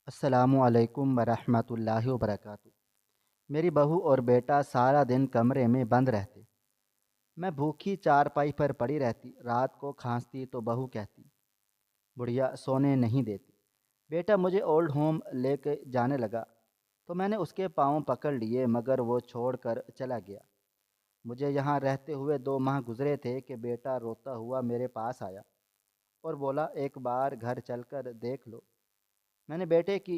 السلام علیکم ورحمۃ اللہ وبرکاتہ۔ میری بہو اور بیٹا سارا دن کمرے میں بند رہتے۔ میں بھوکی چارپائی پر پڑی رہتی۔ رات کو کھانستی تو بہو کہتی، بڑھیا سونے نہیں دیتی۔ بیٹا مجھے اولڈ ہوم لے کے جانے لگا تو میں نے اس کے پاؤں پکڑ لیے، مگر وہ چھوڑ کر چلا گیا۔ مجھے یہاں رہتے ہوئے 2 ماہ گزرے تھے کہ بیٹا روتا ہوا میرے پاس آیا اور بولا، ایک بار گھر چل کر دیکھ لو۔ میں نے بیٹے کی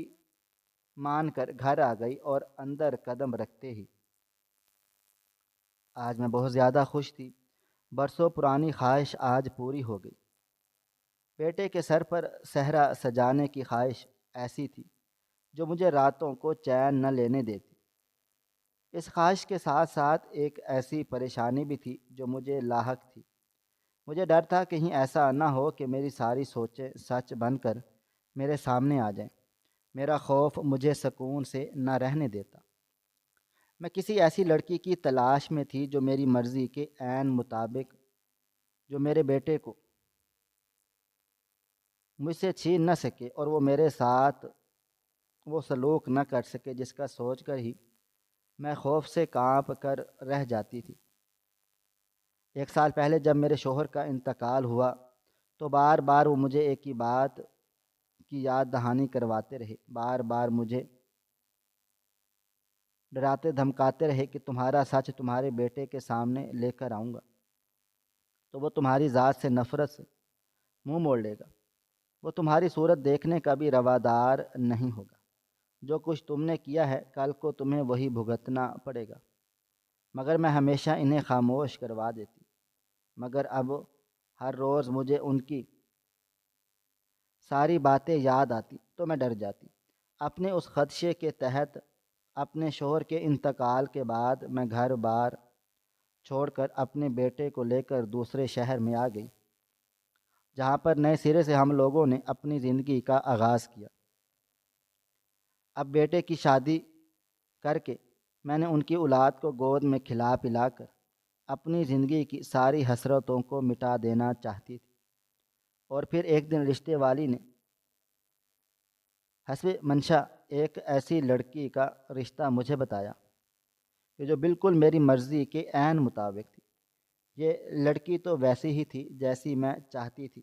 مان کر گھر آ گئی اور اندر قدم رکھتے ہی آج میں بہت زیادہ خوش تھی۔ برسوں پرانی خواہش آج پوری ہو گئی۔ بیٹے کے سر پر صحرا سجانے کی خواہش ایسی تھی جو مجھے راتوں کو چین نہ لینے دیتی۔ اس خواہش کے ساتھ ساتھ ایک ایسی پریشانی بھی تھی جو مجھے لاحق تھی۔ مجھے ڈر تھا کہیں ایسا نہ ہو کہ میری ساری سوچیں سچ بن کر میرے سامنے آ جائیں۔ میرا خوف مجھے سکون سے نہ رہنے دیتا۔ میں کسی ایسی لڑکی کی تلاش میں تھی جو میری مرضی کے عین مطابق، جو میرے بیٹے کو مجھ سے چھین نہ سکے اور وہ میرے ساتھ وہ سلوک نہ کر سکے جس کا سوچ کر ہی میں خوف سے کانپ کر رہ جاتی تھی۔ 1 سال پہلے جب میرے شوہر کا انتقال ہوا تو بار بار وہ مجھے ایک ہی بات کی یاد دہانی کرواتے رہے، بار بار مجھے ڈراتے دھمکاتے رہے کہ تمہارا سچ تمہارے بیٹے کے سامنے لے کر آؤں گا تو وہ تمہاری ذات سے نفرت سے منہ موڑ لے گا، وہ تمہاری صورت دیکھنے کا بھی روادار نہیں ہوگا۔ جو کچھ تم نے کیا ہے کل کو تمہیں وہی بھگتنا پڑے گا۔ مگر میں ہمیشہ انہیں خاموش کروا دیتی، مگر اب ہر روز مجھے ان کی ساری باتیں یاد آتی تو میں ڈر جاتی۔ اپنے اس خدشے کے تحت اپنے شوہر کے انتقال کے بعد میں گھر بار چھوڑ کر اپنے بیٹے کو لے کر دوسرے شہر میں آ گئی، جہاں پر نئے سرے سے ہم لوگوں نے اپنی زندگی کا آغاز کیا۔ اب بیٹے کی شادی کر کے میں نے ان کی اولاد کو گود میں کھلا پلا کر اپنی زندگی کی ساری حسرتوں کو مٹا دینا چاہتی تھی۔ اور پھر ایک دن رشتے والی نے حسب منشا ایک ایسی لڑکی کا رشتہ مجھے بتایا کہ جو بالکل میری مرضی کے عین مطابق تھی۔ یہ لڑکی تو ویسی ہی تھی جیسی میں چاہتی تھی۔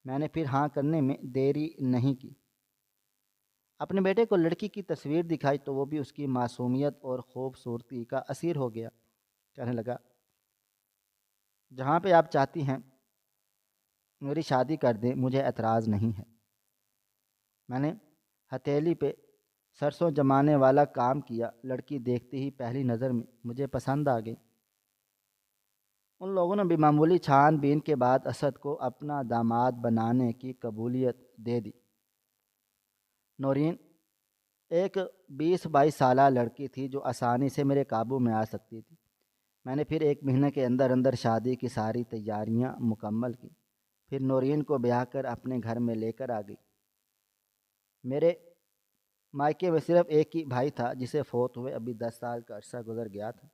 میں نے پھر ہاں کرنے میں دیری نہیں کی۔ اپنے بیٹے کو لڑکی کی تصویر دکھائی تو وہ بھی اس کی معصومیت اور خوبصورتی کا اسیر ہو گیا۔ کہنے لگا، جہاں پہ آپ چاہتی ہیں میری شادی کر دیں، مجھے اعتراض نہیں ہے۔ میں نے ہتھیلی پہ سرسوں جمانے والا کام کیا۔ لڑکی دیکھتے ہی پہلی نظر میں مجھے پسند آ گئی۔ ان لوگوں نے بھی معمولی چھان بین کے بعد اسد کو اپنا داماد بنانے کی قبولیت دے دی۔ نورین ایک 20-22 سالہ لڑکی تھی جو آسانی سے میرے قابو میں آ سکتی تھی۔ میں نے پھر 1 مہینے کے اندر اندر شادی کی ساری تیاریاں مکمل کی۔ پھر نورین کو بیاہ کر اپنے گھر میں لے کر آ گئی۔ میرے مائکے میں صرف ایک ہی بھائی تھا جسے فوت ہوئے ابھی 10 سال کا عرصہ گزر گیا تھا۔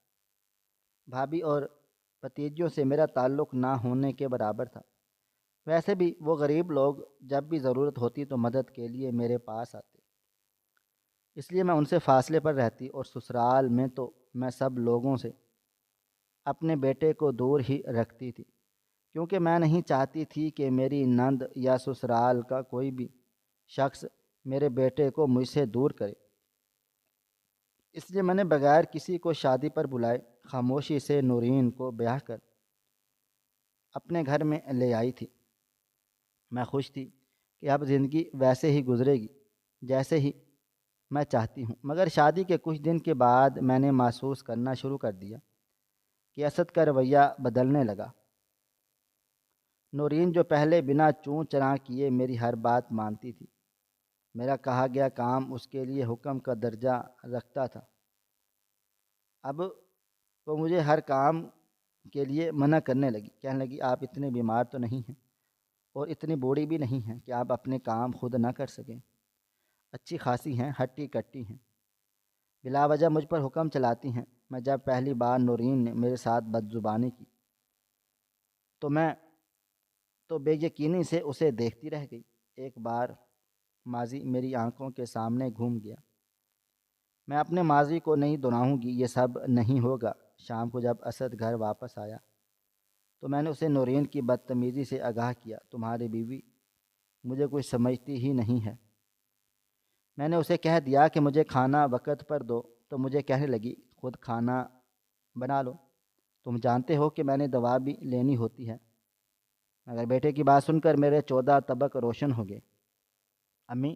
بھابھی اور بھتیجوں سے میرا تعلق نہ ہونے کے برابر تھا۔ ویسے بھی وہ غریب لوگ جب بھی ضرورت ہوتی تو مدد کے لیے میرے پاس آتے، اس لیے میں ان سے فاصلے پر رہتی، اور سسرال میں تو میں سب لوگوں سے اپنے بیٹے کو دور ہی رکھتی تھی، کیونکہ میں نہیں چاہتی تھی کہ میری نند یا سسرال کا کوئی بھی شخص میرے بیٹے کو مجھ سے دور کرے۔ اس لیے میں نے بغیر کسی کو شادی پر بلائے خاموشی سے نورین کو بیاہ کر اپنے گھر میں لے آئی تھی۔ میں خوش تھی کہ اب زندگی ویسے ہی گزرے گی جیسے ہی میں چاہتی ہوں، مگر شادی کے کچھ دن کے بعد میں نے محسوس کرنا شروع کر دیا کہ اسد کا رویہ بدلنے لگا۔ نورین جو پہلے بنا چوں چرا کیے میری ہر بات مانتی تھی، میرا کہا گیا کام اس کے لیے حکم کا درجہ رکھتا تھا، اب وہ مجھے ہر کام کے لیے منع کرنے لگی۔ کہنے لگی، آپ اتنے بیمار تو نہیں ہیں اور اتنی بوڑھی بھی نہیں ہیں کہ آپ اپنے کام خود نہ کر سکیں، اچھی خاصی ہیں، ہٹی کٹی ہیں، بلا وجہ مجھ پر حکم چلاتی ہیں۔ میں جب پہلی بار نورین نے میرے ساتھ بدزبانی کی تو میں بے یقینی سے اسے دیکھتی رہ گئی۔ ایک بار ماضی میری آنکھوں کے سامنے گھوم گیا۔ میں اپنے ماضی کو نہیں دہراؤں گی، یہ سب نہیں ہوگا۔ شام کو جب اسد گھر واپس آیا تو میں نے اسے نورین کی بدتمیزی سے آگاہ کیا۔ تمہاری بیوی مجھے کچھ سمجھتی ہی نہیں ہے۔ میں نے اسے کہہ دیا کہ مجھے کھانا وقت پر دو تو مجھے کہنے لگی خود کھانا بنا لو، تم جانتے ہو کہ میں نے دوا بھی لینی ہوتی ہے۔ مگر بیٹے کی بات سن کر میرے 14 طبق روشن ہو گئے۔ امی،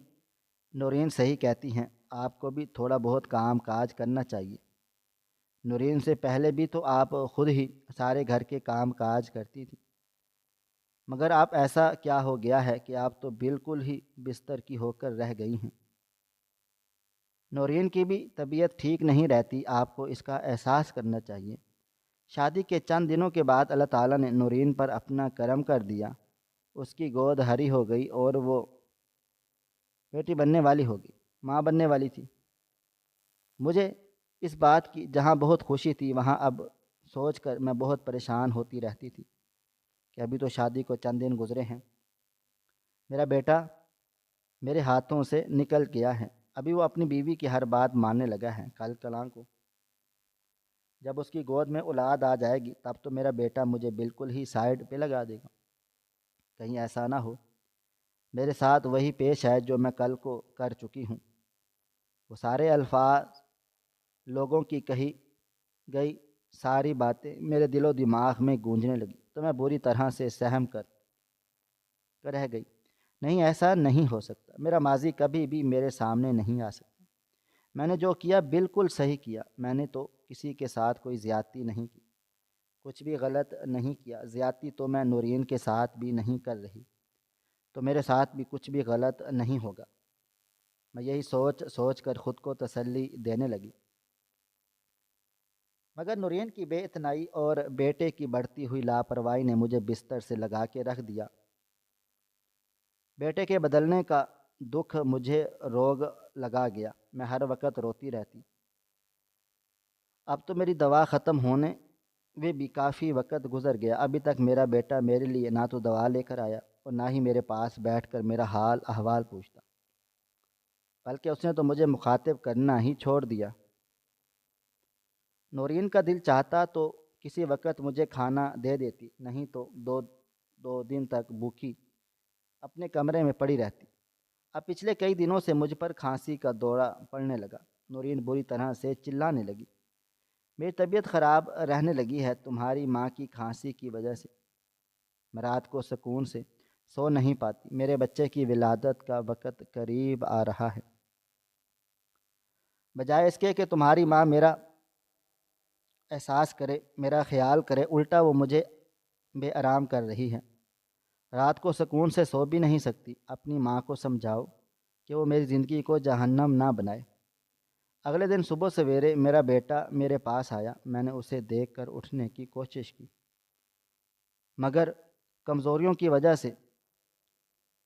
نورین صحیح کہتی ہیں، آپ کو بھی تھوڑا بہت کام کاج کرنا چاہیے۔ نورین سے پہلے بھی تو آپ خود ہی سارے گھر کے کام کاج کرتی تھی، مگر آپ ایسا کیا ہو گیا ہے کہ آپ تو بالکل ہی بستر کی ہو کر رہ گئی ہیں۔ نورین کی بھی طبیعت ٹھیک نہیں رہتی، آپ کو اس کا احساس کرنا چاہیے۔ شادی کے چند دنوں کے بعد اللہ تعالیٰ نے نورین پر اپنا کرم کر دیا، اس کی گود ہری ہو گئی اور وہ بیٹی بننے والی ہو گئی، ماں بننے والی تھی۔ مجھے اس بات کی جہاں بہت خوشی تھی وہاں اب سوچ کر میں بہت پریشان ہوتی رہتی تھی کہ ابھی تو شادی کو چند دن گزرے ہیں، میرا بیٹا میرے ہاتھوں سے نکل گیا ہے، ابھی وہ اپنی بیوی کی ہر بات ماننے لگا ہے۔ کل کلاں کو جب اس کی گود میں اولاد آ جائے گی تب تو میرا بیٹا مجھے بالکل ہی سائڈ پہ لگا دے گا۔ کہیں ایسا نہ ہو میرے ساتھ وہی پیش ہے جو میں کل کو کر چکی ہوں۔ وہ سارے الفاظ، لوگوں کی کہی گئی ساری باتیں میرے دل و دماغ میں گونجنے لگی تو میں بری طرح سے سہم کر رہ گئی۔ نہیں، ایسا نہیں ہو سکتا، میرا ماضی کبھی بھی میرے سامنے نہیں آ سکتا۔ میں نے جو کیا بالکل صحیح کیا، میں نے تو کسی کے ساتھ کوئی زیادتی نہیں کی، کچھ بھی غلط نہیں کیا۔ زیادتی تو میں نورین کے ساتھ بھی نہیں کر رہی، تو میرے ساتھ بھی کچھ بھی غلط نہیں ہوگا۔ میں یہی سوچ سوچ کر خود کو تسلی دینے لگی، مگر نورین کی بے اتنائی اور بیٹے کی بڑھتی ہوئی لاپرواہی نے مجھے بستر سے لگا کے رکھ دیا۔ بیٹے کے بدلنے کا دکھ مجھے روگ لگا گیا، میں ہر وقت روتی رہتی۔ اب تو میری دوا ختم ہونے میں بھی کافی وقت گزر گیا، ابھی تک میرا بیٹا میرے لیے نہ تو دوا لے کر آیا اور نہ ہی میرے پاس بیٹھ کر میرا حال احوال پوچھتا، بلکہ اس نے تو مجھے مخاطب کرنا ہی چھوڑ دیا۔ نورین کا دل چاہتا تو کسی وقت مجھے کھانا دے دیتی، نہیں تو دو دن تک بھوکی اپنے کمرے میں پڑی رہتی۔ اب پچھلے کئی دنوں سے مجھ پر کھانسی کا دورہ پڑنے لگا۔ نورین بری طرح سے چلانے لگی، میری طبیعت خراب رہنے لگی ہے تمہاری ماں کی کھانسی کی وجہ سے، میں رات کو سکون سے سو نہیں پاتی، میرے بچے کی ولادت کا وقت قریب آ رہا ہے۔ بجائے اس کے کہ تمہاری ماں میرا احساس کرے، میرا خیال کرے، الٹا وہ مجھے بے آرام کر رہی ہے۔ رات کو سکون سے سو بھی نہیں سکتی۔ اپنی ماں کو سمجھاؤ کہ وہ میری زندگی کو جہنم نہ بنائے۔ اگلے دن صبح سویرے میرا بیٹا میرے پاس آیا، میں نے اسے دیکھ کر اٹھنے کی کوشش کی، مگر کمزوریوں کی وجہ سے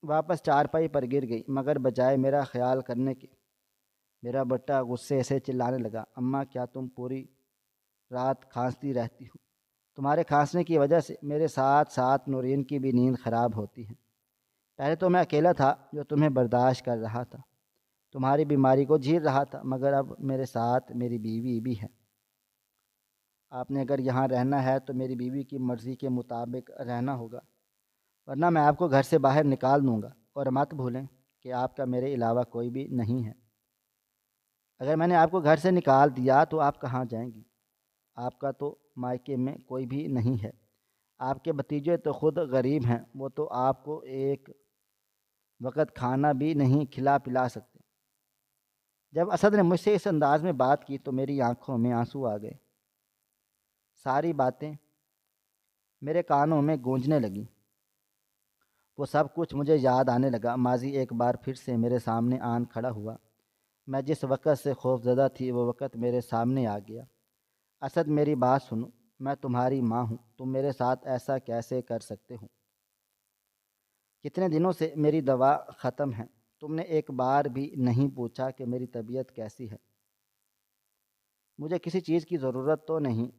واپس چارپائی پر گر گئی۔ مگر بجائے میرا خیال کرنے کے میرا بیٹا غصے سے چلانے لگا، اماں کیا تم پوری رات کھانستی رہتی ہو؟ تمہارے کھانسنے کی وجہ سے میرے ساتھ ساتھ نورین کی بھی نیند خراب ہوتی ہے۔ پہلے تو میں اکیلا تھا جو تمہیں برداشت کر رہا تھا، تمہاری بیماری کو جھیل رہا تھا، مگر اب میرے ساتھ میری بیوی بھی ہے۔ آپ نے اگر یہاں رہنا ہے تو میری بیوی کی مرضی کے مطابق رہنا ہوگا، ورنہ میں آپ کو گھر سے باہر نکال دوں گا۔ اور مت بھولیں کہ آپ کا میرے علاوہ کوئی بھی نہیں ہے۔ اگر میں نے آپ کو گھر سے نکال دیا تو آپ کہاں جائیں گی؟ آپ کا تو مائکے میں کوئی بھی نہیں ہے، آپ کے بھتیجے تو خود غریب ہیں، وہ تو آپ کو ایک وقت کھانا بھی نہیں کھلا پلا سکتے۔ جب اسد نے مجھ سے اس انداز میں بات کی تو میری آنکھوں میں آنسو آ گئے، ساری باتیں میرے کانوں میں گونجنے لگیں، وہ سب کچھ مجھے یاد آنے لگا۔ ماضی ایک بار پھر سے میرے سامنے آن کھڑا ہوا، میں جس وقت سے خوف زدہ تھی وہ وقت میرے سامنے آ گیا۔ اسد میری بات سنو، میں تمہاری ماں ہوں، تم میرے ساتھ ایسا کیسے کر سکتے ہو؟ کتنے دنوں سے میری دوا ختم ہے، تم نے ایک بار بھی نہیں پوچھا کہ میری طبیعت کیسی ہے۔ مجھے کسی چیز کی ضرورت تو نہیں،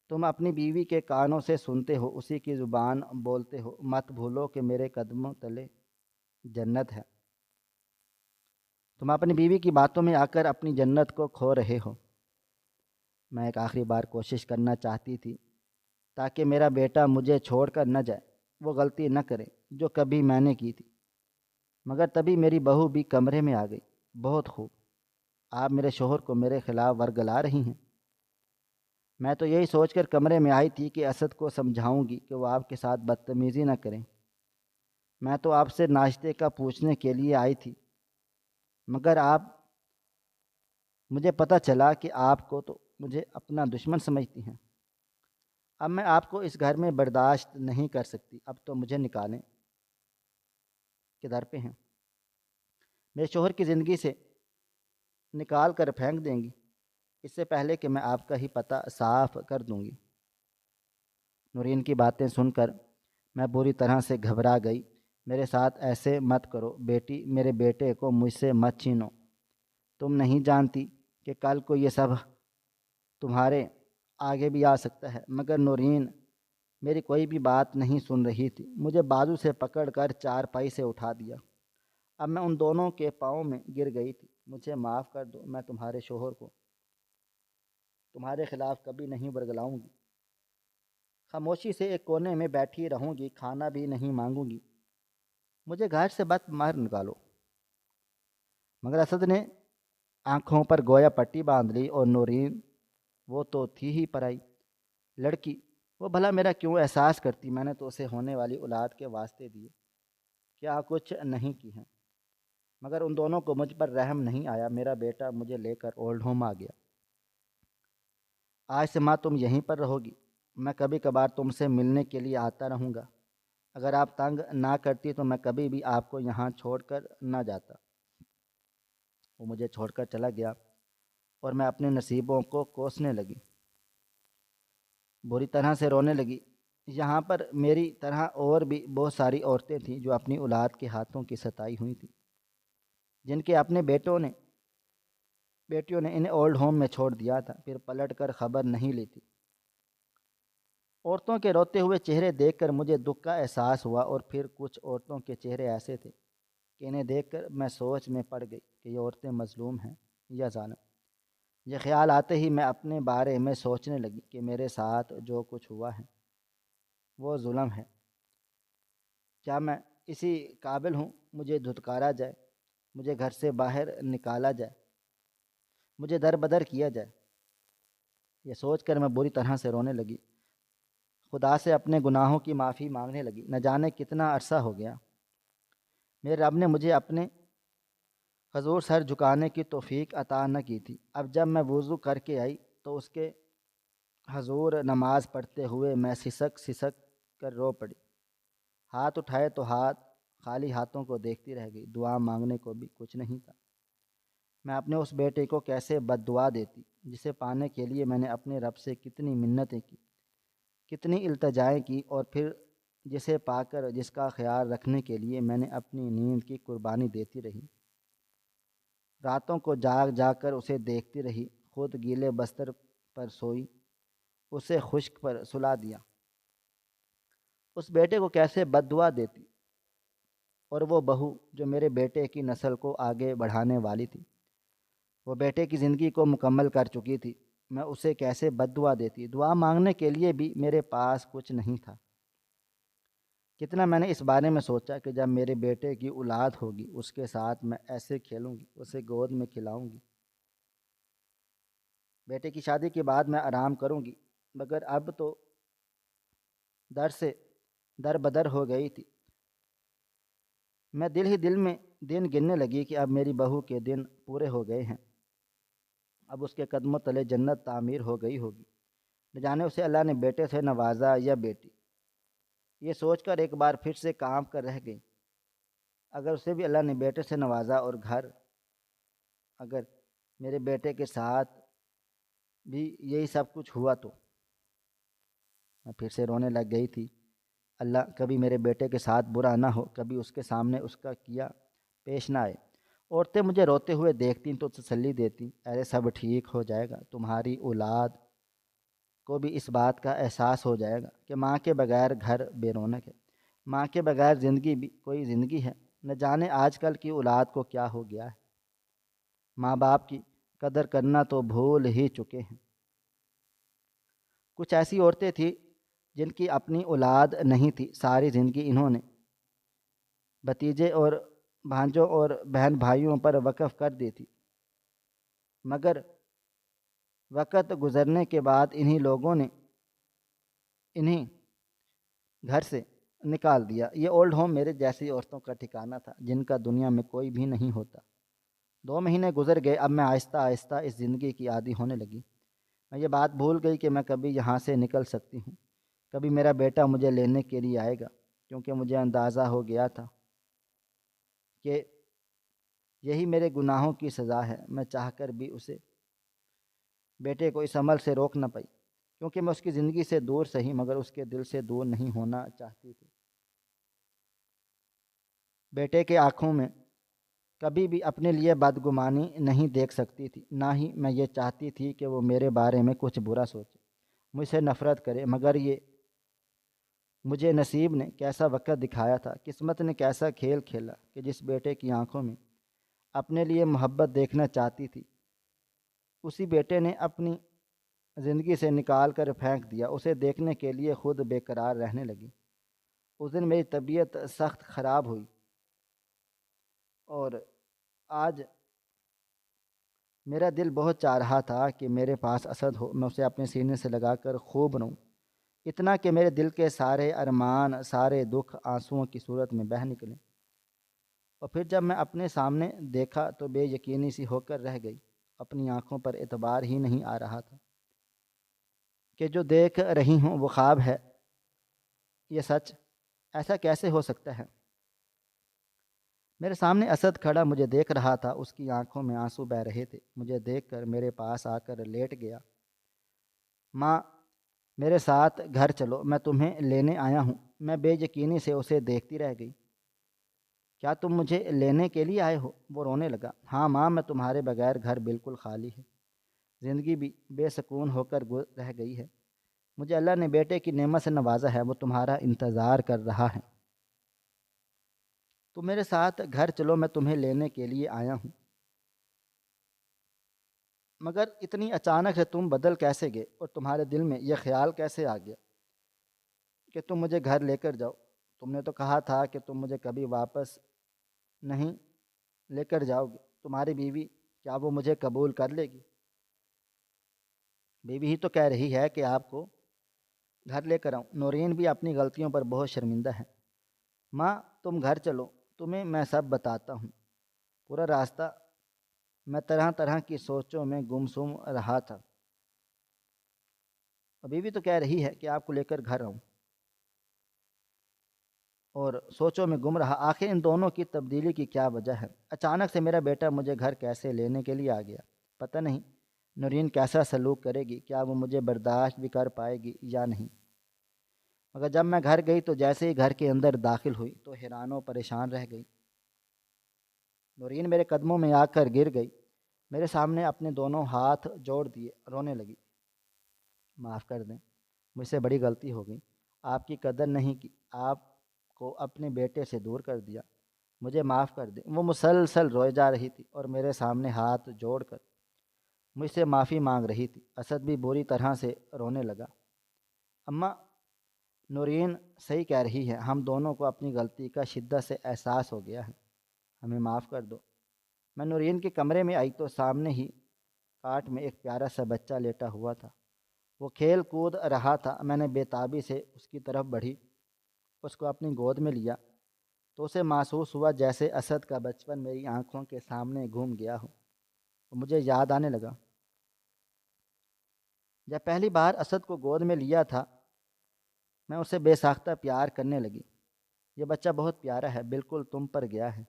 تم اپنی بیوی کے کانوں سے سنتے ہو، اسی کی زبان بولتے ہو۔ مت بھولو کہ میرے قدموں تلے جنت ہے، تم اپنی بیوی کی باتوں میں آ کر اپنی جنت کو کھو رہے ہو۔ میں ایک آخری بار کوشش کرنا چاہتی تھی تاکہ میرا بیٹا مجھے چھوڑ کر نہ جائے، وہ غلطی نہ کرے جو کبھی میں نے کی تھی۔ مگر تبھی میری بہو بھی کمرے میں آ گئی۔ بہت خوب، آپ میرے شوہر کو میرے خلاف ورگلا رہی ہیں۔ میں تو یہی سوچ کر کمرے میں آئی تھی کہ اسد کو سمجھاؤں گی کہ وہ آپ کے ساتھ بدتمیزی نہ کریں۔ میں تو آپ سے ناشتے کا پوچھنے کے لیے آئی تھی، مگر مجھے پتہ چلا کہ آپ کو تو مجھے اپنا دشمن سمجھتی ہیں۔ اب میں آپ کو اس گھر میں برداشت نہیں کر سکتی۔ اب تو مجھے نکالیں کہ در پہ ہیں، میرے شوہر کی زندگی سے نکال کر پھینک دیں گی، اس سے پہلے کہ میں آپ کا ہی پتہ صاف کر دوں گی۔ نورین کی باتیں سن کر میں بری طرح سے گھبرا گئی۔ میرے ساتھ ایسے مت کرو بیٹی، میرے بیٹے کو مجھ سے مت چھینو۔ تم نہیں جانتی کہ کل کو یہ سب تمہارے آگے بھی آ سکتا ہے۔ مگر نورین میری کوئی بھی بات نہیں سن رہی تھی، مجھے بازو سے پکڑ کر چارپائی سے اٹھا دیا۔ اب میں ان دونوں کے پاؤں میں گر گئی تھی۔ مجھے معاف کر دو، میں تمہارے شوہر کو تمہارے خلاف کبھی نہیں ورگلاؤں گی۔ خاموشی سے ایک کونے میں بیٹھی رہوں گی، کھانا بھی نہیں مانگوں گی، مجھے گھر سے بت مار نکالو۔ مگر اسد نے آنکھوں پر گویا پٹی باندھ لی، اور نورین وہ تو تھی ہی پرائی لڑکی، وہ بھلا میرا کیوں احساس کرتی؟ میں نے تو اسے ہونے والی اولاد کے واسطے دیے، کیا کچھ نہیں کی ہیں۔ مگر ان دونوں کو مجھ پر رحم نہیں آیا۔ میرا بیٹا مجھے لے کر اولڈ ہوم آ گیا۔ آج سے ماں تم یہیں پر رہو گی، میں کبھی کبھار تم سے ملنے کے لیے آتا رہوں گا۔ اگر آپ تنگ نہ کرتی تو میں کبھی بھی آپ کو یہاں چھوڑ کر نہ جاتا۔ وہ مجھے چھوڑ کر چلا گیا اور میں اپنے نصیبوں کو کوسنے لگی، بری طرح سے رونے لگی۔ یہاں پر میری طرح اور بھی بہت ساری عورتیں تھیں جو اپنی اولاد کے ہاتھوں کی ستائی ہوئی تھیں، جن کے اپنے بیٹیوں نے انہیں اولڈ ہوم میں چھوڑ دیا تھا، پھر پلٹ کر خبر نہیں لی تھی۔ عورتوں کے روتے ہوئے چہرے دیکھ کر مجھے دکھ کا احساس ہوا، اور پھر کچھ عورتوں کے چہرے ایسے تھے کہ انہیں دیکھ کر میں سوچ میں پڑ گئی کہ یہ عورتیں مظلوم ہیں یا ظالم۔ یہ خیال آتے ہی میں اپنے بارے میں سوچنے لگی کہ میرے ساتھ جو کچھ ہوا ہے وہ ظلم ہے۔ کیا میں اسی قابل ہوں مجھے دھتکارا جائے، مجھے گھر سے باہر نکالا جائے، مجھے در بدر کیا جائے؟ یہ سوچ کر میں بری طرح سے رونے لگی، خدا سے اپنے گناہوں کی معافی مانگنے لگی۔ نہ جانے کتنا عرصہ ہو گیا میرے رب نے مجھے اپنے حضور سر جھکانے کی توفیق عطا نہ کی تھی۔ اب جب میں وضو کر کے آئی تو اس کے حضور نماز پڑھتے ہوئے میں سسک سسک کر رو پڑی۔ ہاتھ اٹھائے تو خالی ہاتھوں کو دیکھتی رہ گئی، دعا مانگنے کو بھی کچھ نہیں تھا۔ میں اپنے اس بیٹے کو کیسے بد دعا دیتی جسے پانے کے لیے میں نے اپنے رب سے کتنی منتیں کی، کتنی التجائیں کی، اور پھر جسے پا کر جس کا خیال رکھنے کے لیے میں نے اپنی نیند کی قربانی دیتی رہی۔ راتوں کو جاگ جاگ کر اسے دیکھتی رہی، خود گیلے بستر پر سوئی، اسے خشک پر سلا دیا۔ اس بیٹے کو کیسے بد دعا دیتی، اور وہ بہو جو میرے بیٹے کی نسل کو آگے بڑھانے والی تھی، وہ بیٹے کی زندگی کو مکمل کر چکی تھی، میں اسے کیسے بد دعا دیتی؟ دعا مانگنے کے لیے بھی میرے پاس کچھ نہیں تھا۔ کتنا میں نے اس بارے میں سوچا کہ جب میرے بیٹے کی اولاد ہوگی اس کے ساتھ میں ایسے کھیلوں گی، اسے گود میں کھلاؤں گی۔ بیٹے کی شادی کے بعد میں آرام کروں گی، مگر اب تو در سے در بدر ہو گئی تھی۔ میں دل ہی دل میں دن گننے لگی کہ اب میری بہو کے دن پورے ہو گئے ہیں، اب اس کے قدموں تلے جنت تعمیر ہو گئی ہوگی۔ نہ جانے اسے اللہ نے بیٹے سے نوازا یا بیٹی۔ یہ سوچ کر ایک بار پھر سے کانپ کر رہ گئی، اگر اسے بھی اللہ نے بیٹے سے نوازا اور اگر میرے بیٹے کے ساتھ بھی یہی سب کچھ ہوا تو؟ میں پھر سے رونے لگ گئی تھی۔ اللہ کبھی میرے بیٹے کے ساتھ برا نہ ہو، کبھی اس کے سامنے اس کا کیا پیش نہ آئے۔ عورتیں مجھے روتے ہوئے دیکھتیں تو تسلی دیتی، ارے سب ٹھیک ہو جائے گا، تمہاری اولاد کو بھی اس بات کا احساس ہو جائے گا کہ ماں کے بغیر گھر بے رونق ہے، ماں کے بغیر زندگی بھی کوئی زندگی ہے۔ نہ جانے آج کل کی اولاد کو کیا ہو گیا ہے۔ ماں باپ کی قدر کرنا تو بھول ہی چکے ہیں۔ کچھ ایسی عورتیں تھیں جن کی اپنی اولاد نہیں تھی، ساری زندگی انہوں نے بھتیجے اور بھانجوں اور بہن بھائیوں پر وقف کر دی تھی، مگر وقت گزرنے کے بعد انہی لوگوں نے انہیں گھر سے نکال دیا۔ یہ اولڈ ہوم میرے جیسی عورتوں کا ٹھکانہ تھا جن کا دنیا میں کوئی بھی نہیں ہوتا۔ 2 مہینے گزر گئے، اب میں آہستہ آہستہ اس زندگی کی عادی ہونے لگی۔ میں یہ بات بھول گئی کہ میں کبھی یہاں سے نکل سکتی ہوں، کبھی میرا بیٹا مجھے لینے کے لیے آئے گا، کیونکہ مجھے اندازہ ہو گیا تھا کہ یہی میرے گناہوں کی سزا ہے۔ میں چاہ کر بھی اسے بیٹے کو اس عمل سے روک نہ پائی، کیونکہ میں اس کی زندگی سے دور سہی مگر اس کے دل سے دور نہیں ہونا چاہتی تھی۔ بیٹے کے آنکھوں میں کبھی بھی اپنے لیے بدگمانی نہیں دیکھ سکتی تھی، نہ ہی میں یہ چاہتی تھی کہ وہ میرے بارے میں کچھ برا سوچے، مجھ سے نفرت کرے۔ مگر یہ مجھے نصیب نے کیسا وقت دکھایا تھا، قسمت نے کیسا کھیل کھیلا کہ جس بیٹے کی آنکھوں میں اپنے لیے محبت دیکھنا چاہتی تھی، اسی بیٹے نے اپنی زندگی سے نکال کر پھینک دیا۔ اسے دیکھنے کے لیے خود بے قرار رہنے لگی۔ اس دن میری طبیعت سخت خراب ہوئی اور آج میرا دل بہت چاہ رہا تھا کہ میرے پاس اسد ہو، میں اسے اپنے سینے سے لگا کر خوب روں، اتنا کہ میرے دل کے سارے ارمان، سارے دکھ آنسوؤں کی صورت میں بہہ نکلیں۔ اور پھر جب میں اپنے سامنے دیکھا تو بے یقینی سی ہو کر رہ گئی۔ اپنی آنکھوں پر اعتبار ہی نہیں آ رہا تھا کہ جو دیکھ رہی ہوں وہ خواب ہے، یہ سچ ایسا کیسے ہو سکتا ہے؟ میرے سامنے اسد کھڑا مجھے دیکھ رہا تھا، اس کی آنکھوں میں آنسو بہہ رہے تھے۔ مجھے دیکھ کر میرے پاس آ کر لیٹ گیا۔ ماں، میرے ساتھ گھر چلو، میں تمہیں لینے آیا ہوں۔ میں بے یقینی سے اسے دیکھتی رہ گئی۔ کیا تم مجھے لینے کے لیے آئے ہو؟ وہ رونے لگا۔ ہاں ماں، میں تمہارے بغیر گھر بالکل خالی ہے، زندگی بھی بے سکون ہو کر رہ گئی ہے۔ مجھے اللہ نے بیٹے کی نعمت سے نوازا ہے، وہ تمہارا انتظار کر رہا ہے۔ تو میرے ساتھ گھر چلو، میں تمہیں لینے کے لیے آیا ہوں۔ مگر اتنی اچانک سے تم بدل کیسے گئے اور تمہارے دل میں یہ خیال کیسے آ گیا کہ تم مجھے گھر لے کر جاؤ؟ تم نے تو کہا تھا کہ تم مجھے کبھی واپس نہیں لے کر جاؤ گے۔ تمہاری بیوی، کیا وہ مجھے قبول کر لے گی؟ بیوی ہی تو کہہ رہی ہے کہ آپ کو گھر لے کر آؤں۔ نورین بھی اپنی غلطیوں پر بہت شرمندہ ہے۔ ماں، تم گھر چلو، تمہیں میں سب بتاتا ہوں۔ پورا راستہ میں طرح طرح کی سوچوں میں گمسم رہا تھا۔ بیوی تو کہہ رہی ہے کہ آپ کو لے کر گھر آؤں، اور سوچوں میں گم رہا، آخر ان دونوں کی تبدیلی کی کیا وجہ ہے؟ اچانک سے میرا بیٹا مجھے گھر کیسے لینے کے لیے آ گیا؟ پتہ نہیں نورین کیسا سلوک کرے گی، کیا وہ مجھے برداشت بھی کر پائے گی یا نہیں؟ مگر جب میں گھر گئی تو جیسے ہی گھر کے اندر داخل ہوئی تو حیران و پریشان رہ گئی۔ نورین میرے قدموں میں آ کر گر گئی، میرے سامنے اپنے دونوں ہاتھ جوڑ دیے، رونے لگی۔ معاف کر دیں، مجھ سے بڑی غلطی ہو گئی، آپ کی قدر نہیں کی، آپ کو اپنے بیٹے سے دور کر دیا، مجھے معاف کر دیں۔ وہ مسلسل روئے جا رہی تھی اور میرے سامنے ہاتھ جوڑ کر مجھ سے معافی مانگ رہی تھی۔ اسد بھی بری طرح سے رونے لگا۔ اماں، نورین صحیح کہہ رہی ہے، ہم دونوں کو اپنی غلطی کا شدت سے احساس ہو گیا ہے، ہمیں معاف کر دو۔ میں نورین کے کمرے میں آئی تو سامنے ہی کاٹ میں ایک پیارا سا بچہ لیٹا ہوا تھا، وہ کھیل کود رہا تھا۔ میں نے بے تابی سے اس کی طرف بڑھی، اس کو اپنی گود میں لیا تو اسے محسوس ہوا جیسے اسد کا بچپن میری آنکھوں کے سامنے گھوم گیا ہو۔ مجھے یاد آنے لگا جب پہلی بار اسد کو گود میں لیا تھا، میں اسے بے ساختہ پیار کرنے لگی۔ یہ بچہ بہت پیارا ہے، بالکل تم پر گیا ہے،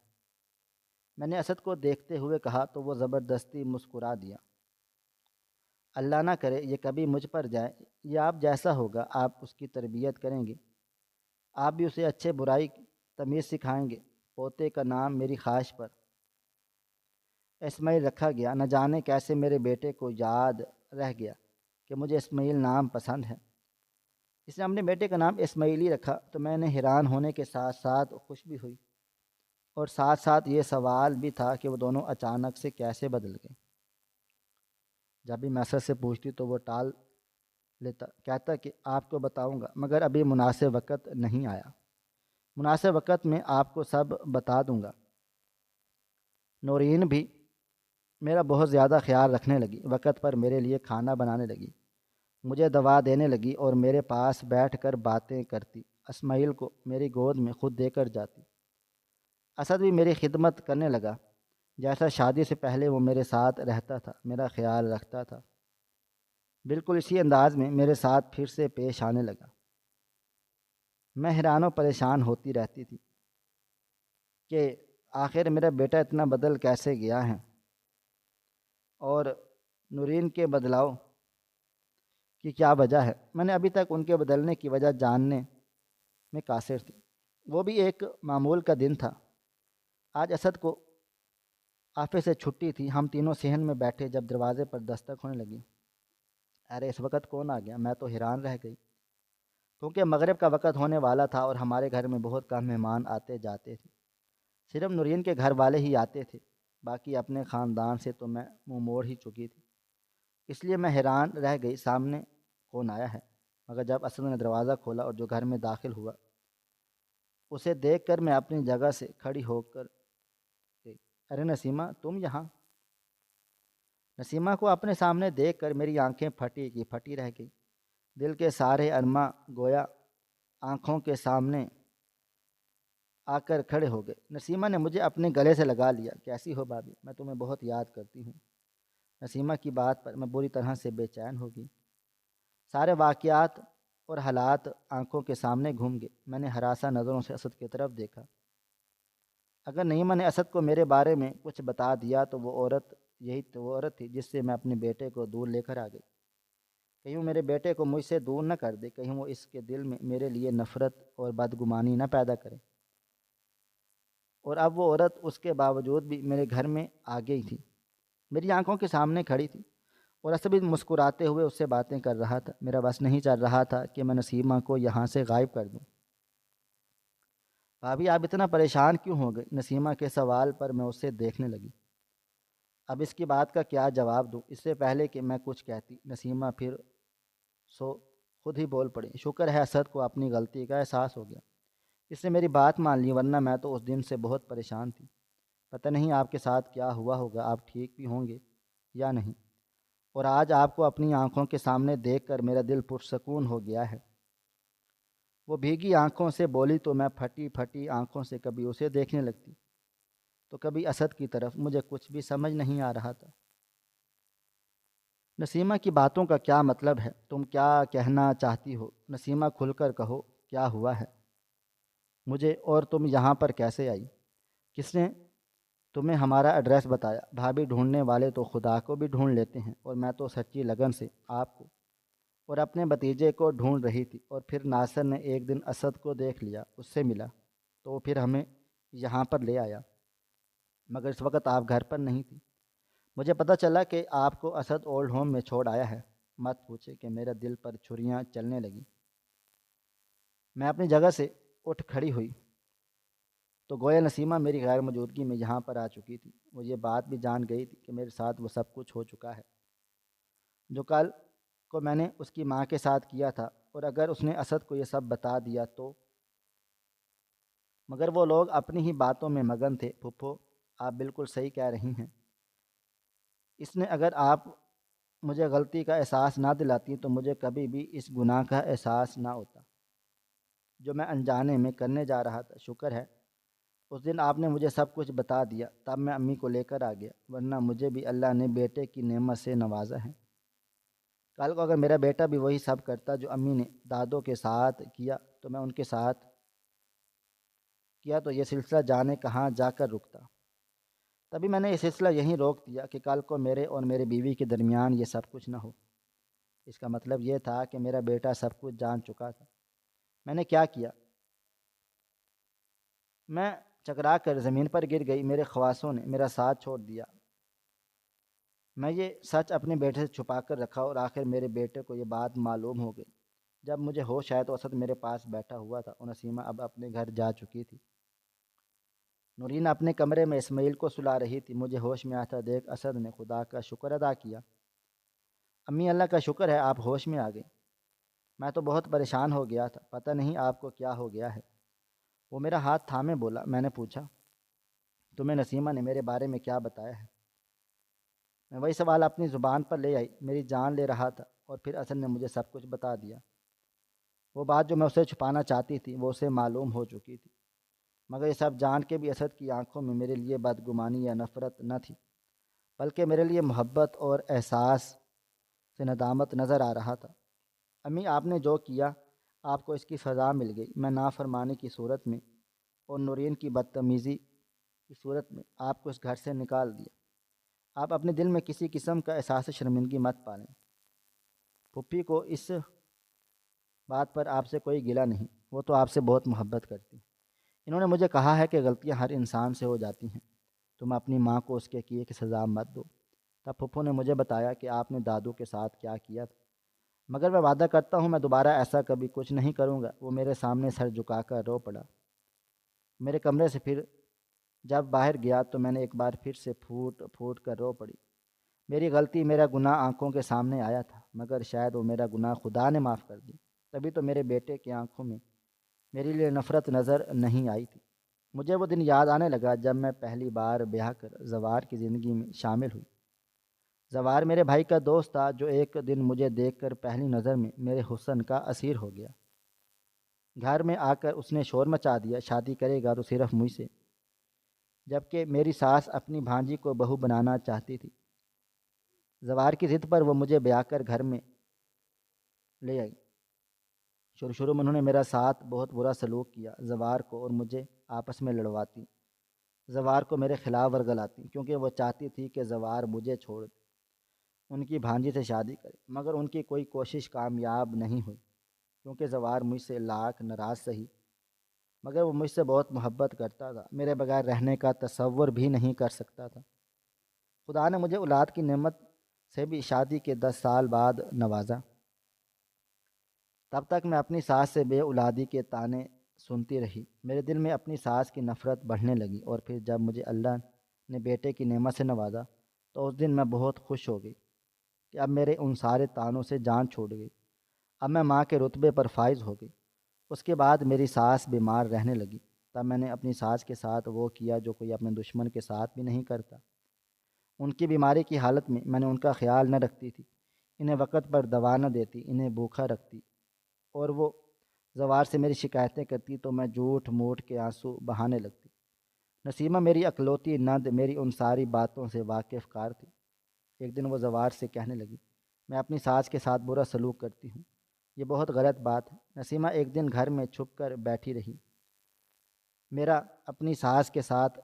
میں نے اسد کو دیکھتے ہوئے کہا تو وہ زبردستی مسکرا دیا۔ اللہ نہ کرے یہ کبھی مجھ پر جائے، یہ آپ جیسا ہوگا آپ اس کی تربیت کریں گے، آپ بھی اسے اچھے برائی کی تمیز سکھائیں گے۔ پوتے کا نام میری خواہش پر اسماعیل رکھا گیا۔ نہ جانے کیسے میرے بیٹے کو یاد رہ گیا کہ مجھے اسماعیل نام پسند ہے، اس نے اپنے بیٹے کا نام اسماعیل ہی رکھا تو میں نے حیران ہونے کے ساتھ ساتھ خوش بھی ہوئی۔ اور ساتھ ساتھ یہ سوال بھی تھا کہ وہ دونوں اچانک سے کیسے بدل گئے۔ جب بھی میں اسد سے پوچھتی تو وہ ٹال لیتا، کہتا کہ آپ کو بتاؤں گا مگر ابھی مناسب وقت نہیں آیا، مناسب وقت میں آپ کو سب بتا دوں گا۔ نورین بھی میرا بہت زیادہ خیال رکھنے لگی، وقت پر میرے لیے کھانا بنانے لگی، مجھے دوا دینے لگی اور میرے پاس بیٹھ کر باتیں کرتی، اسماعیل کو میری گود میں خود دے کر جاتی۔ اسد بھی میری خدمت کرنے لگا، جیسا شادی سے پہلے وہ میرے ساتھ رہتا تھا، میرا خیال رکھتا تھا، بالکل اسی انداز میں میرے ساتھ پھر سے پیش آنے لگا۔ میں حیران و پریشان ہوتی رہتی تھی کہ آخر میرا بیٹا اتنا بدل کیسے گیا ہے، اور نورین کے بدلاؤ کی کیا وجہ ہے۔ میں نے ابھی تک ان کے بدلنے کی وجہ جاننے میں قاصر تھی۔ وہ بھی ایک معمول کا دن تھا۔ آج اسد کو آفس سے چھٹی تھی۔ ہم تینوں صحن میں بیٹھے جب دروازے پر دستک ہونے لگی۔ ارے اس وقت کون آ گیا؟ میں تو حیران رہ گئی، کیونکہ مغرب کا وقت ہونے والا تھا اور ہمارے گھر میں بہت کم مہمان آتے جاتے تھے، صرف نورین کے گھر والے ہی آتے تھے، باقی اپنے خاندان سے تو میں منہ موڑ ہی چکی تھی، اس لیے میں حیران رہ گئی سامنے کون آیا ہے۔ مگر جب اسد نے دروازہ کھولا اور جو گھر میں داخل ہوا اسے دیکھ کر میں اپنی جگہ سے کھڑی ہو کر گئی۔ ارے نسیمہ تم یہاں؟ نسیمہ کو اپنے سامنے دیکھ کر میری آنکھیں پھٹی کی پھٹی رہ گئی، دل کے سارے ارماں گویا آنکھوں کے سامنے آ کر کھڑے ہو گئے۔ نسیمہ نے مجھے اپنے گلے سے لگا لیا۔ کیسی ہو بھابھی؟ میں تمہیں بہت یاد کرتی ہوں۔ نسیمہ کی بات پر میں بری طرح سے بے چین ہو گئی۔ سارے واقعات اور حالات آنکھوں کے سامنے گھوم گئے۔ میں نے ہراساں نظروں سے اسد کی طرف دیکھا۔ اگر نعیمہ نے اسد کو میرے بارے میں کچھ بتا دیا تو وہ عورت تھی جس سے میں اپنے بیٹے کو دور لے کر آ گئی۔ کہیں وہ میرے بیٹے کو مجھ سے دور نہ کر دے، کہیں وہ اس کے دل میں میرے لیے نفرت اور بدگمانی نہ پیدا کرے۔ اور اب وہ عورت اس کے باوجود بھی میرے گھر میں آ گئی تھی، میری آنکھوں کے سامنے کھڑی تھی، اور اسد بھی مسکراتے ہوئے اس سے باتیں کر رہا تھا۔ میرا بس نہیں چل رہا تھا کہ میں نسیمہ کو یہاں سے غائب کر دوں۔ بھابھی آپ اتنا پریشان کیوں ہو گئے؟ نسیمہ کے سوال پر میں اسے دیکھنے لگی۔ اب اس کی بات کا کیا جواب دوں؟ اس سے پہلے کہ میں کچھ کہتی نسیمہ پھر خود ہی بول پڑی۔ شکر ہے اسد کو اپنی غلطی کا احساس ہو گیا، اس نے میری بات مان لی، ورنہ میں تو اس دن سے بہت پریشان تھی۔ پتہ نہیں آپ کے ساتھ کیا ہوا ہوگا، آپ ٹھیک بھی ہوں گے یا نہیں، اور آج آپ کو اپنی آنکھوں کے سامنے دیکھ کر میرا دل پرسکون ہو گیا ہے۔ وہ بھیگی آنکھوں سے بولی تو میں پھٹی پھٹی آنکھوں سے کبھی اسے دیکھنے لگتی تو کبھی اسد کی طرف۔ مجھے کچھ بھی سمجھ نہیں آ رہا تھا۔ نسیمہ کی باتوں کا کیا مطلب ہے؟ تم کیا کہنا چاہتی ہو؟ نسیمہ کھل کر کہو، کیا ہوا ہے مجھے، اور تم یہاں پر کیسے آئی؟ کس نے تمہیں ہمارا ایڈریس بتایا؟ بھابھی ڈھونڈنے والے تو خدا کو بھی ڈھونڈ لیتے ہیں، اور میں تو سچی لگن سے آپ کو اور اپنے بھتیجے کو ڈھونڈ رہی تھی، اور پھر ناصر نے ایک دن اسد کو دیکھ لیا، اس سے ملا تو وہ پھر ہمیں یہاں پر لے آیا، مگر اس وقت آپ گھر پر نہیں تھی۔ مجھے پتہ چلا کہ آپ کو اسد اولڈ ہوم میں چھوڑ آیا ہے۔ مت پوچھے کہ میرے دل پر چھریاں چلنے لگیں۔ میں اپنی جگہ سے اٹھ کھڑی ہوئی تو گویا نسیمہ میری غیر موجودگی میں یہاں پر آ چکی تھی۔ وہ یہ بات بھی جان گئی تھی کہ میرے ساتھ وہ سب کچھ ہو چکا ہے جو کل کو میں نے اس کی ماں کے ساتھ کیا تھا، اور اگر اس نے اسد کو یہ سب بتا دیا تو۔ مگر وہ لوگ اپنی ہی باتوں میں مگن تھے۔ پھپھو آپ بالکل صحیح کہہ رہی ہیں، اس نے اگر آپ مجھے غلطی کا احساس نہ دلاتی تو مجھے کبھی بھی اس گناہ کا احساس نہ ہوتا جو میں انجانے میں کرنے جا رہا تھا۔ شکر ہے اس دن آپ نے مجھے سب کچھ بتا دیا، تب میں امی کو لے کر آ گیا، ورنہ مجھے بھی اللہ نے بیٹے کی نعمت سے نوازا ہے۔ کل کو اگر میرا بیٹا بھی وہی سب کرتا جو امی نے دادوں کے ساتھ کیا تو میں ان کے ساتھ کیا تو یہ سلسلہ جانے کہاں جا کر رکتا۔ تبھی میں نے یہ سلسلہ یہیں روک دیا کہ کل کو میرے اور میرے بیوی کے درمیان یہ سب کچھ نہ ہو۔ اس کا مطلب یہ تھا کہ میرا بیٹا سب کچھ جان چکا تھا۔ میں نے کیا کیا؟ میں چکرا کر زمین پر گر گئی۔ میرے خواصوں نے میرا ساتھ چھوڑ دیا۔ میں یہ سچ اپنے بیٹے سے چھپا کر رکھا، اور آخر میرے بیٹے کو یہ بات معلوم ہو گئی۔ جب مجھے ہوش آیا تو اسد میرے پاس بیٹھا ہوا تھا اور نسیمہ اب اپنے گھر جا چکی تھی۔ نورین اپنے کمرے میں اسماعیل کو سلا رہی تھی۔ مجھے ہوش میں آتا دیکھ اسد نے خدا کا شکر ادا کیا۔ امی اللہ کا شکر ہے آپ ہوش میں آ گئی، میں تو بہت پریشان ہو گیا تھا، پتہ نہیں آپ کو کیا ہو گیا ہے۔ وہ میرا ہاتھ تھامے بولا۔ میں نے پوچھا تمہیں نسیمہ نے میرے بارے میں کیا بتایا ہے؟ میں وہی سوال اپنی زبان پر لے آئی، میری جان لے رہا تھا، اور پھر اسد نے مجھے سب کچھ بتا دیا۔ وہ بات جو میں اسے چھپانا چاہتی تھی وہ اسے معلوم ہو چکی تھی، مگر یہ سب جان کے بھی اسد کی آنکھوں میں میرے لیے بدگمانی یا نفرت نہ تھی، بلکہ میرے لیے محبت اور احساس سے ندامت نظر آ رہا تھا۔ امی آپ نے جو کیا آپ کو اس کی سزا مل گئی۔ میں نافرمانی کی صورت میں اور نورین کی بدتمیزی کی صورت میں آپ کو اس گھر سے نکال دیا۔ آپ اپنے دل میں کسی قسم کا احساس شرمندگی مت پالیں۔ پھپھی کو اس بات پر آپ سے کوئی گلہ نہیں، وہ تو آپ سے بہت محبت کرتی۔ انہوں نے مجھے کہا ہے کہ غلطیاں ہر انسان سے ہو جاتی ہیں، تم اپنی ماں کو اس کے کیے کی سزا مت دو۔ تب پھپھو نے مجھے بتایا کہ آپ نے دادو کے ساتھ کیا کیا تھا، مگر میں وعدہ کرتا ہوں میں دوبارہ ایسا کبھی کچھ نہیں کروں گا۔ وہ میرے سامنے سر جھکا کر رو پڑا۔ میرے کمرے سے پھر جب باہر گیا تو میں نے ایک بار پھر سے پھوٹ پھوٹ کر رو پڑی۔ میری غلطی، میرا گناہ آنکھوں کے سامنے آیا تھا، مگر شاید وہ میرا گناہ خدا نے معاف کر دی، تبھی تو میرے بیٹے کی آنکھوں میں میرے لیے نفرت نظر نہیں آئی تھی۔ مجھے وہ دن یاد آنے لگا جب میں پہلی بار بیاہ کر زوار کی زندگی میں شامل ہوئی۔ زوار میرے بھائی کا دوست تھا جو ایک دن مجھے دیکھ کر پہلی نظر میں میرے حسن کا اسیر ہو گیا۔ گھر میں آ کر اس نے شور مچا دیا، شادی کرے گا تو صرف مجھ سے، جبکہ میری ساس اپنی بھانجی کو بہو بنانا چاہتی تھی۔ زوار کی ضد پر وہ مجھے بیاہ کر گھر میں لے آئی۔ شروع میں انہوں نے میرا ساتھ بہت برا سلوک کیا، زوار کو اور مجھے آپس میں لڑواتی، زوار کو میرے خلاف ورگلاتی، کیونکہ وہ چاہتی تھی کہ زوار مجھے چھوڑ دے، ان کی بھانجی سے شادی کرے، مگر ان کی کوئی کوشش کامیاب نہیں ہوئی، کیونکہ زوار مجھ سے لاکھ ناراض سہی، مگر وہ مجھ سے بہت محبت کرتا تھا، میرے بغیر رہنے کا تصور بھی نہیں کر سکتا تھا۔ خدا نے مجھے اولاد کی نعمت سے بھی شادی کے 10 سال بعد نوازا۔ تب تک میں اپنی ساس سے بے اولادی کے طعنے سنتی رہی۔ میرے دل میں اپنی ساس کی نفرت بڑھنے لگی، اور پھر جب مجھے اللہ نے بیٹے کی نعمت سے نوازا تو اس دن میں بہت خوش ہو گئی کہ اب میرے ان سارے طعنوں سے جان چھوٹ گئی، اب میں ماں کے رتبے پر فائز ہو گئی۔ اس کے بعد میری ساس بیمار رہنے لگی، تب میں نے اپنی ساس کے ساتھ وہ کیا جو کوئی اپنے دشمن کے ساتھ بھی نہیں کرتا۔ ان کی بیماری کی حالت میں نے ان کا خیال نہ رکھتی تھی، انہیں وقت پر دوا نہ دیتی، انہیں بھوکا رکھتی، اور وہ زوار سے میری شکایتیں کرتی تو میں جھوٹ موٹ کے آنسو بہانے لگتی۔ نسیمہ میری اکلوتی نند میری ان ساری باتوں سے واقف کار تھی۔ ایک دن وہ زوار سے کہنے لگی، میں اپنی ساس کے ساتھ برا سلوک کرتی ہوں، یہ بہت غلط بات ہے۔ نسیمہ ایک دن گھر میں چھپ کر بیٹھی رہی، میرا اپنی ساس کے ساتھ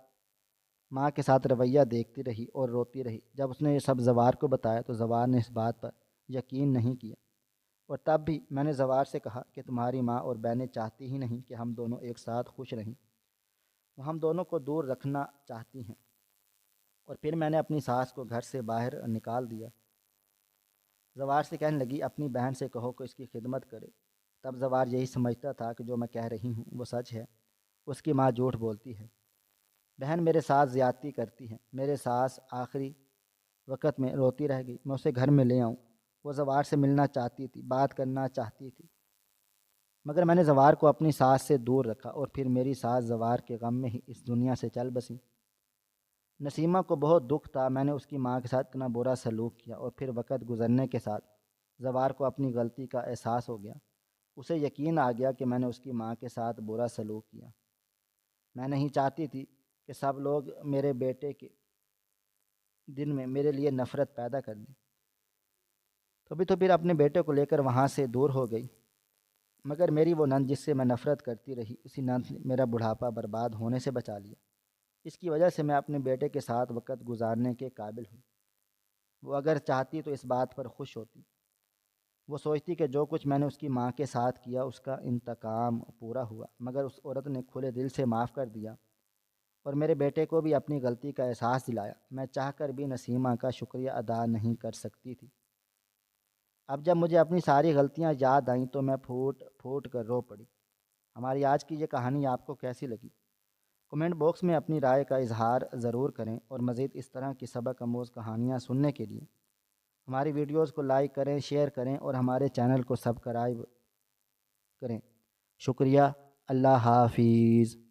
ماں کے ساتھ رویہ دیکھتی رہی اور روتی رہی۔ جب اس نے یہ سب زوار کو بتایا تو زوار نے اس بات پر یقین نہیں کیا، اور تب بھی میں نے زوار سے کہا کہ تمہاری ماں اور بہنیں چاہتی ہی نہیں کہ ہم دونوں ایک ساتھ خوش رہیں، وہ ہم دونوں کو دور رکھنا چاہتی ہیں۔ اور پھر میں نے اپنی ساس کو گھر سے باہر نکال دیا۔ زوار سے کہنے لگی اپنی بہن سے کہو کہ اس کی خدمت کرے۔ تب زوار یہی سمجھتا تھا کہ جو میں کہہ رہی ہوں وہ سچ ہے، اس کی ماں جھوٹ بولتی ہے، بہن میرے ساتھ زیادتی کرتی ہے۔ میرے ساس آخری وقت میں روتی رہ گئی، میں اسے گھر میں لے آؤں، وہ زوار سے ملنا چاہتی تھی، بات کرنا چاہتی تھی، مگر میں نے زوار کو اپنی ساس سے دور رکھا، اور پھر میری ساس زوار کے غم میں ہی اس دنیا سے چل بسی۔ نسیمہ کو بہت دکھ تھا میں نے اس کی ماں کے ساتھ اتنا برا سلوک کیا، اور پھر وقت گزرنے کے ساتھ زوار کو اپنی غلطی کا احساس ہو گیا، اسے یقین آ گیا کہ میں نے اس کی ماں کے ساتھ برا سلوک کیا۔ میں نہیں چاہتی تھی کہ سب لوگ میرے بیٹے کے دن میں میرے لیے نفرت پیدا کر دیں، تبھی تو پھر اپنے بیٹے کو لے کر وہاں سے دور ہو گئی۔ مگر میری وہ نند جس سے میں نفرت کرتی رہی، اسی نند نے میرا بڑھاپا برباد ہونے سے بچا لیا۔ اس کی وجہ سے میں اپنے بیٹے کے ساتھ وقت گزارنے کے قابل ہوں۔ وہ اگر چاہتی تو اس بات پر خوش ہوتی، وہ سوچتی کہ جو کچھ میں نے اس کی ماں کے ساتھ کیا اس کا انتقام پورا ہوا، مگر اس عورت نے کھلے دل سے معاف کر دیا اور میرے بیٹے کو بھی اپنی غلطی کا احساس دلایا۔ میں چاہ کر بھی نسیمہ کا شکریہ ادا نہیں کر سکتی تھی۔ اب جب مجھے اپنی ساری غلطیاں یاد آئیں تو میں پھوٹ پھوٹ کر رو پڑی۔ ہماری آج کی یہ کہانی آپ کو کیسی لگی؟ کمنٹ باکس میں اپنی رائے کا اظہار ضرور کریں، اور مزید اس طرح کی سبق آموز کہانیاں سننے کے لیے ہماری ویڈیوز کو لائک کریں، شیئر کریں اور ہمارے چینل کو سبسکرائب کریں۔ شکریہ۔ اللہ حافظ۔